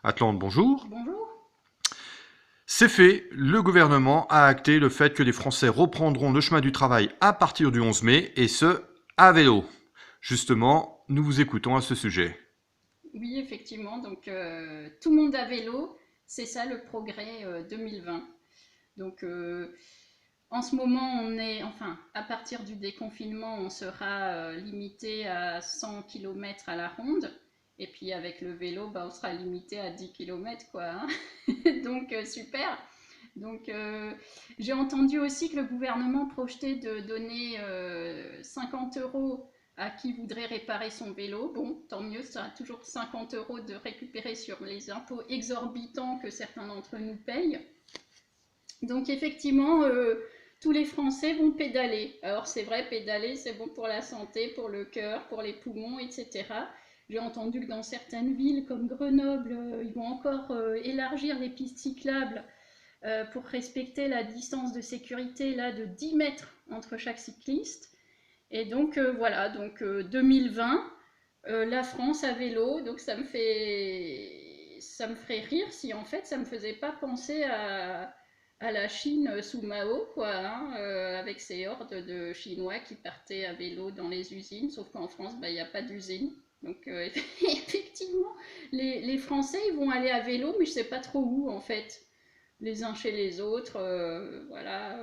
Atlante, bonjour. Bonjour. C'est fait, le gouvernement a acté le fait que les Français reprendront le chemin du travail à partir du 11 mai, et ce, à vélo. Justement, nous vous écoutons à ce sujet. Oui, effectivement, donc tout le monde à vélo, c'est ça le progrès 2020. Donc en ce moment, enfin, à partir du déconfinement, on sera limité à 100 km à la ronde. Et puis avec le vélo, bah, on sera limité à 10 km, quoi, hein. Donc super. Donc j'ai entendu aussi que le gouvernement projetait de donner 50 euros à qui voudrait réparer son vélo. Bon, tant mieux, ça a toujours 50 euros de récupérer sur les impôts exorbitants que certains d'entre nous payent. Donc effectivement, tous les Français vont pédaler. Alors c'est vrai, pédaler, c'est bon pour la santé, pour le cœur, pour les poumons, etc. J'ai entendu que dans certaines villes comme Grenoble, ils vont encore élargir les pistes cyclables pour respecter la distance de sécurité là, de 10 mètres entre chaque cycliste. Et donc voilà, donc 2020, la France à vélo, donc ça me ferait rire si en fait ça me faisait pas penser à la Chine sous Mao, quoi, hein, avec ces hordes de Chinois qui partaient à vélo dans les usines, sauf qu'en France, bah, il n'y a pas d'usine. Donc effectivement, les Français, ils vont aller à vélo, mais je sais pas trop où en fait, les uns chez les autres, voilà.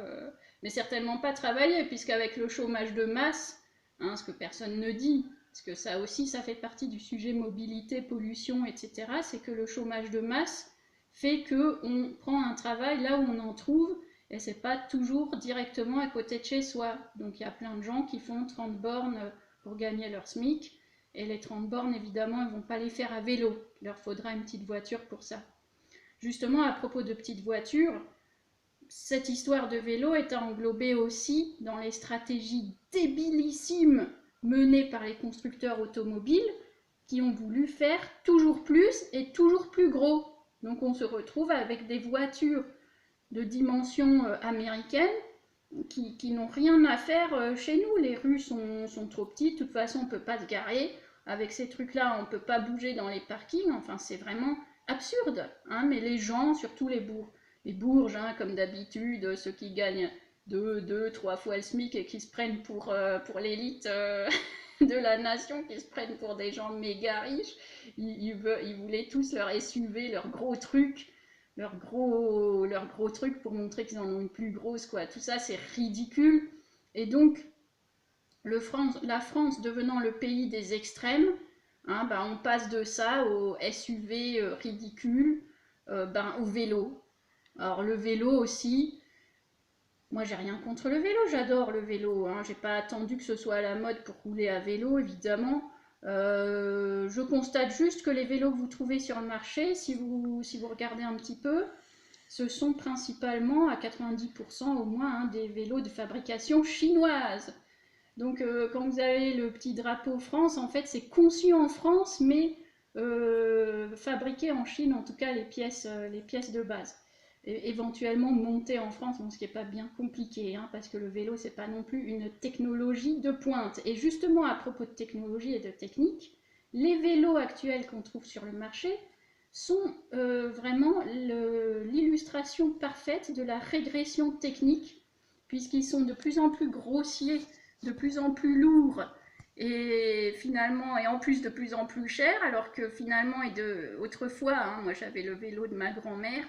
Mais certainement pas travailler, puisqu'avec le chômage de masse, hein, ce que personne ne dit, parce que ça aussi, ça fait partie du sujet mobilité, pollution, etc., c'est que le chômage de masse fait qu'on prend un travail là où on en trouve, et c'est pas toujours directement à côté de chez soi. Donc il y a plein de gens qui font 30 bornes pour gagner leur SMIC, et les 30 bornes, évidemment, ils ne vont pas les faire à vélo. Il leur faudra une petite voiture pour ça. Justement, à propos de petites voitures, cette histoire de vélo est englobée aussi dans les stratégies débilissimes menées par les constructeurs automobiles qui ont voulu faire toujours plus et toujours plus gros. Donc on se retrouve avec des voitures de dimension américaine qui n'ont rien à faire chez nous. Les rues sont trop petites, de toute façon on ne peut pas se garer. Avec ces trucs-là, on ne peut pas bouger dans les parkings. Enfin, c'est vraiment absurde, hein. Mais les gens, surtout les bourges, hein, comme d'habitude, ceux qui gagnent deux, trois fois le SMIC et qui se prennent pour l'élite de la nation, qui se prennent pour des gens méga riches, ils voulaient tous leur SUV, leur gros truc, leur gros truc pour montrer qu'ils en ont une plus grosse, quoi. Tout ça, c'est ridicule. Et donc, la France devenant le pays des extrêmes, hein, bah, on passe de ça au SUV ridicule, au vélo. Alors le vélo aussi, moi j'ai rien contre le vélo, j'adore le vélo, hein. J'ai pas attendu que ce soit à la mode pour rouler à vélo, évidemment. Je constate juste que les vélos que vous trouvez sur le marché, si vous regardez un petit peu, ce sont principalement à 90% au moins, hein, des vélos de fabrication chinoise. Donc quand vous avez le petit drapeau France, en fait c'est conçu en France, mais fabriqué en Chine, en tout cas les pièces de base. Et éventuellement monté en France, bon, ce qui n'est pas bien compliqué, hein, parce que le vélo c'est pas non plus une technologie de pointe. Et justement à propos de technologie et de technique, les vélos actuels qu'on trouve sur le marché sont vraiment l'illustration parfaite de la régression technique, puisqu'ils sont de plus en plus grossiers, de plus en plus lourds, et finalement, et en plus de plus en plus cher, alors que finalement, autrefois, hein, moi j'avais le vélo de ma grand-mère,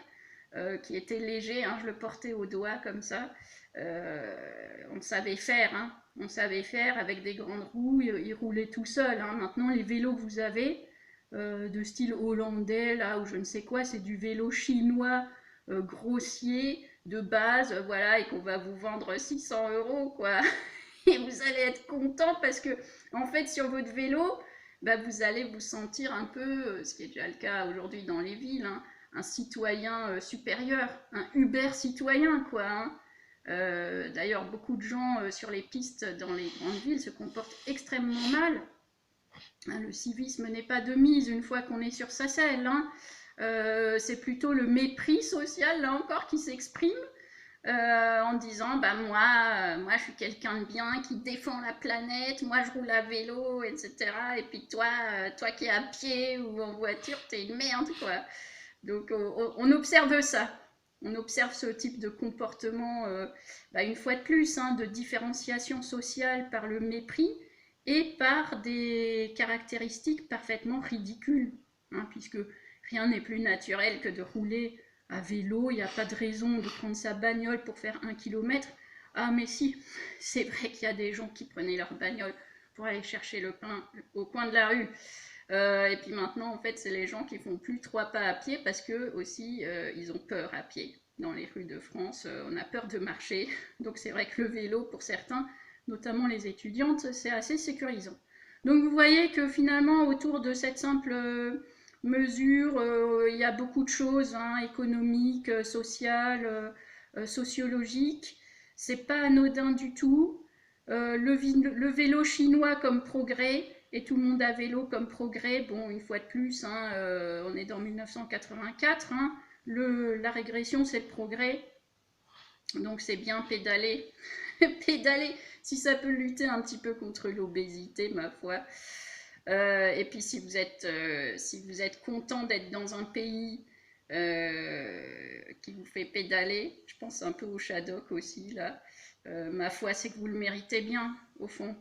qui était léger, hein, je le portais au doigt comme ça, on savait faire, hein, on savait faire avec des grandes roues, il roulait tout seul, hein. Maintenant, les vélos que vous avez, de style hollandais, là, ou je ne sais quoi, c'est du vélo chinois grossier, de base, voilà, et qu'on va vous vendre 600 euros, quoi. Et vous allez être content parce que, en fait, sur votre vélo, bah, vous allez vous sentir un peu, ce qui est déjà le cas aujourd'hui dans les villes, hein, un citoyen supérieur, un Uber citoyen, quoi, hein. D'ailleurs, beaucoup de gens sur les pistes dans les grandes villes se comportent extrêmement mal, hein. Le civisme n'est pas de mise une fois qu'on est sur sa selle, hein. C'est plutôt le mépris social, là encore, qui s'exprime. en disant bah moi je suis quelqu'un de bien qui défend la planète, moi je roule à vélo, etc. Et puis toi qui es à pied ou en voiture, t'es une merde quoi. Donc on observe ça. On observe ce type de comportement, bah, une fois de plus, hein, de différenciation sociale par le mépris et par des caractéristiques parfaitement ridicules, hein, puisque rien n'est plus naturel que de rouler à vélo, il n'y a pas de raison de prendre sa bagnole pour faire 1 kilomètre. Ah mais si, c'est vrai qu'il y a des gens qui prenaient leur bagnole pour aller chercher le pain au coin de la rue. Et puis maintenant, en fait, c'est les gens qui font plus 3 pas à pied parce que aussi, ils ont peur à pied. Dans les rues de France, on a peur de marcher. Donc c'est vrai que le vélo, pour certains, notamment les étudiantes, c'est assez sécurisant. Donc vous voyez que finalement, autour de cette simple mesure, il y a beaucoup de choses, hein, économiques, sociales, sociologiques. C'est pas anodin du tout. Le vélo chinois comme progrès, et tout le monde à vélo comme progrès. Bon, une fois de plus, hein, on est dans 1984. Hein, la régression, c'est le progrès. Donc c'est bien pédaler. Pédaler, si ça peut lutter un petit peu contre l'obésité, ma foi. Et puis si vous êtes content d'être dans un pays qui vous fait pédaler, je pense un peu au Shadok aussi, là, ma foi, c'est que vous le méritez bien, au fond.